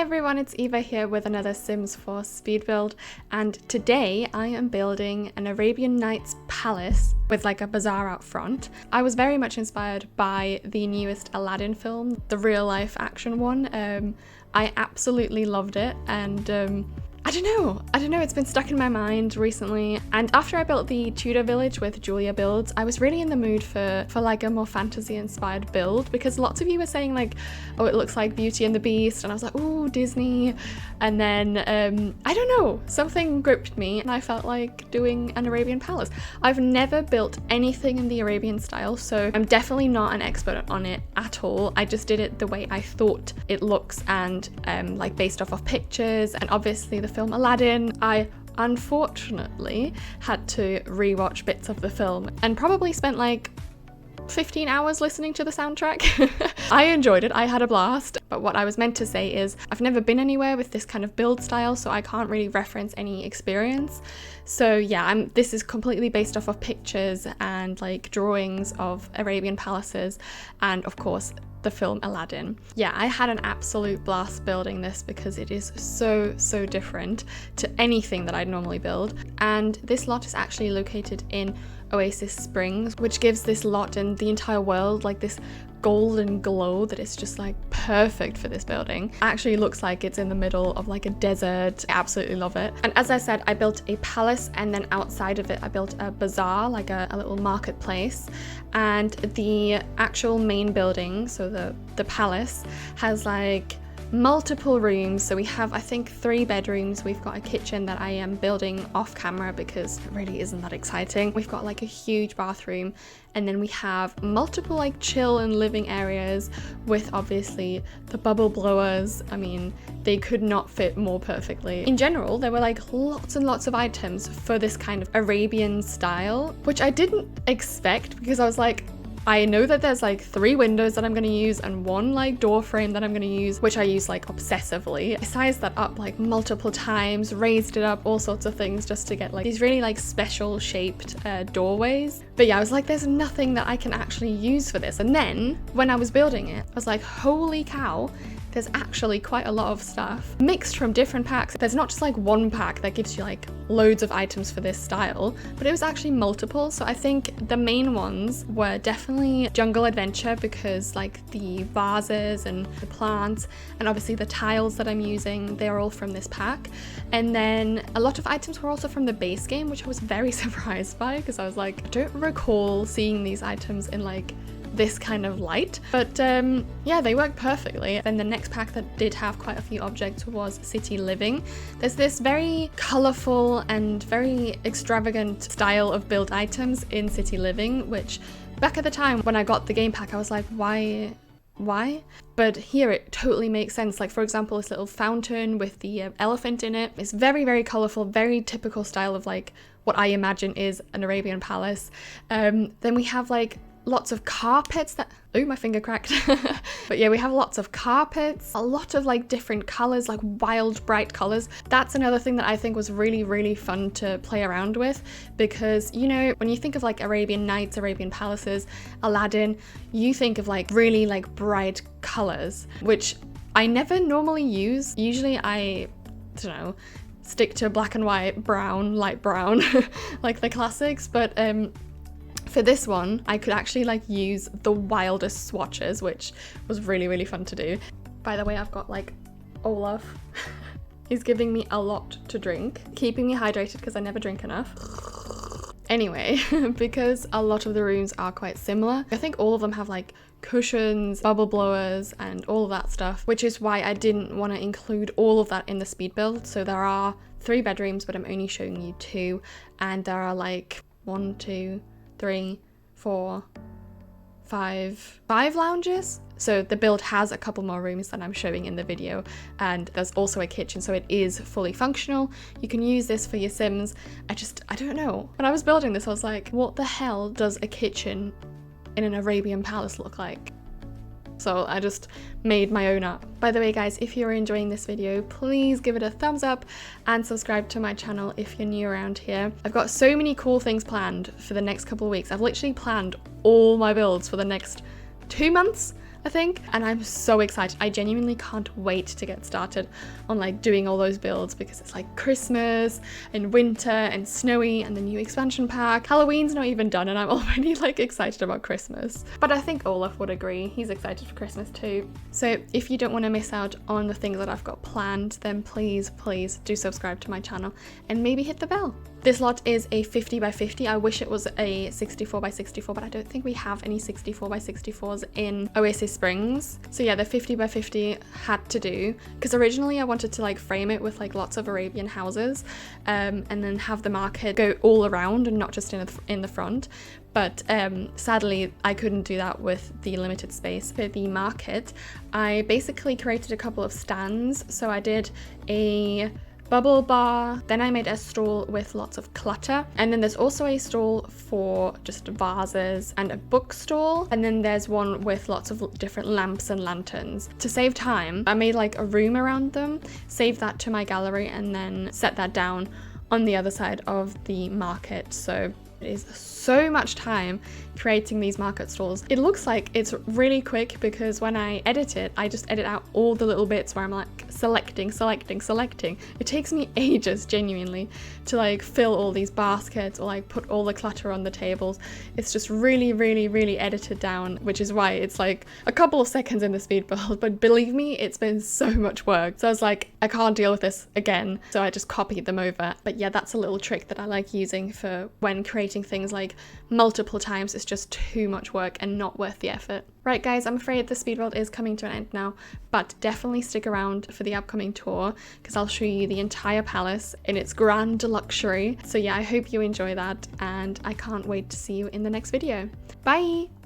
Hi everyone, it's Eva here with another Sims 4 speed build, and today I am building an Arabian Nights palace with like a bazaar out front. I was very much inspired by the newest Aladdin film, the real life action one. I absolutely loved it, and I don't know, it's been stuck in my mind recently. And after I built the Tudor village with Julia Builds, I was really in the mood for like a more fantasy inspired build, because lots of you were saying like, oh, it looks like Beauty and the Beast, and I was like, oh, Disney. And then I don't know, something gripped me and I felt like doing an Arabian palace. I've never built anything in the Arabian style, so I'm definitely not an expert on it at all. I just did it the way I thought it looks, and like based off of pictures and obviously the film Aladdin. I unfortunately had to rewatch bits of the film and probably spent like 15 hours listening to the soundtrack. I enjoyed it, I had a blast, but what I was meant to say is I've never been anywhere with this kind of build style, so I can't really reference any experience. So yeah, this is completely based off of pictures and like drawings of Arabian palaces and of course the film Aladdin. Yeah, I had an absolute blast building this because it is so different to anything that I'd normally build. And this lot is actually located in Oasis Springs, which gives this lot and the entire world like this golden glow that is just like perfect for this building. It actually looks like it's in the middle of like a desert. I absolutely love it. And as I said, I built a palace, and then outside of it I built a bazaar, like a little marketplace. And the actual main building, so the palace, has like multiple rooms. So we have, I think, 3 bedrooms. We've got a kitchen that I am building off camera because it really isn't that exciting. We've got like a huge bathroom, and then we have multiple like chill and living areas with obviously the bubble blowers. I mean, they could not fit more perfectly. In general, there were like lots and lots of items for this kind of Arabian style, which I didn't expect, because I was like, I know that there's like 3 windows that I'm going to use and 1 like door frame that I'm going to use, which I use like obsessively. I sized that up like multiple times, raised it up, all sorts of things just to get like these really like special shaped doorways. But yeah, I was like, there's nothing that I can actually use for this. And then when I was building it, I was like, holy cow, there's actually quite a lot of stuff mixed from different packs. There's not just like 1 pack that gives you like loads of items for this style, but it was actually multiple. So I think the main ones were definitely Jungle Adventure, because like the vases and the plants and obviously the tiles that I'm using, they're all from this pack. And then a lot of items were also from the base game, which I was very surprised by, because I was like, I don't recall seeing these items in like this kind of light, but yeah, they work perfectly. Then the next pack that did have quite a few objects was City Living. There's this very colorful and very extravagant style of build items in City Living, which back at the time when I got the game pack I was like, why? But here it totally makes sense. Like, for example, this little fountain with the elephant in it. It's very colorful, very typical style of like what I imagine is an Arabian palace. Then we have like lots of carpets that, oh, my finger cracked. But yeah, we have lots of carpets, a lot of like different colors, like wild bright colors. That's another thing that I think was really fun to play around with, because you know, when you think of like Arabian Nights, Arabian palaces, Aladdin, you think of like really like bright colors, which I never normally use. Usually I don't know, stick to black and white, brown, light brown, like the classics. But for this one, I could actually like use the wildest swatches, which was really fun to do. By the way, I've got like Olaf. He's giving me a lot to drink, keeping me hydrated because I never drink enough. Anyway, because a lot of the rooms are quite similar, I think all of them have like cushions, bubble blowers, and all of that stuff, which is why I didn't want to include all of that in the speed build. So there are 3 bedrooms, but I'm only showing you 2, and there are like 1, 2, 3, 4, 5 lounges. So the build has a couple more rooms than I'm showing in the video, and there's also a kitchen, so it is fully functional. You can use this for your Sims. I don't know. When I was building this, I was like, what the hell does a kitchen in an Arabian palace look like? So I just made my own up. By the way guys, if you're enjoying this video, please give it a thumbs up and subscribe to my channel if you're new around here. I've got so many cool things planned for the next couple of weeks. I've literally planned all my builds for the next 2 months. I think, and I'm so excited. I genuinely can't wait to get started on like doing all those builds because it's like Christmas and winter and snowy and the new expansion pack. Halloween's not even done and I'm already like excited about Christmas. But I think Olaf would agree, he's excited for Christmas too. So if you don't want to miss out on the things that I've got planned, then please do subscribe to my channel and maybe hit the bell. This lot is a 50 by 50. I wish it was a 64 by 64, but I don't think we have any 64 by 64s in Oasis Springs. So yeah, the 50 by 50 had to do, because originally I wanted to like frame it with like lots of Arabian houses and then have the market go all around and not just in the front. But sadly, I couldn't do that with the limited space. For the market, I basically created a couple of stands. So I did a bubble bar, then I made a stall with lots of clutter, and then there's also a stall for just vases and a bookstall, and then there's one with lots of different lamps and lanterns. To save time, I made like a room around them, saved that to my gallery, and then set that down on the other side of the market. So it is so much time creating these market stalls. It looks like it's really quick because when I edit it, I just edit out all the little bits where I'm like selecting. It takes me ages, genuinely, to like fill all these baskets or like put all the clutter on the tables. It's just really edited down, which is why it's like a couple of seconds in the speed build, but believe me, it's been so much work. So I was like, I can't deal with this again. So I just copied them over. But yeah, that's a little trick that I like using for when creating things like multiple times. It's just too much work and not worth the effort. Right guys, I'm afraid the speed build is coming to an end now, but definitely stick around for the upcoming tour because I'll show you the entire palace in its grand luxury. So yeah, I hope you enjoy that and I can't wait to see you in the next video. Bye!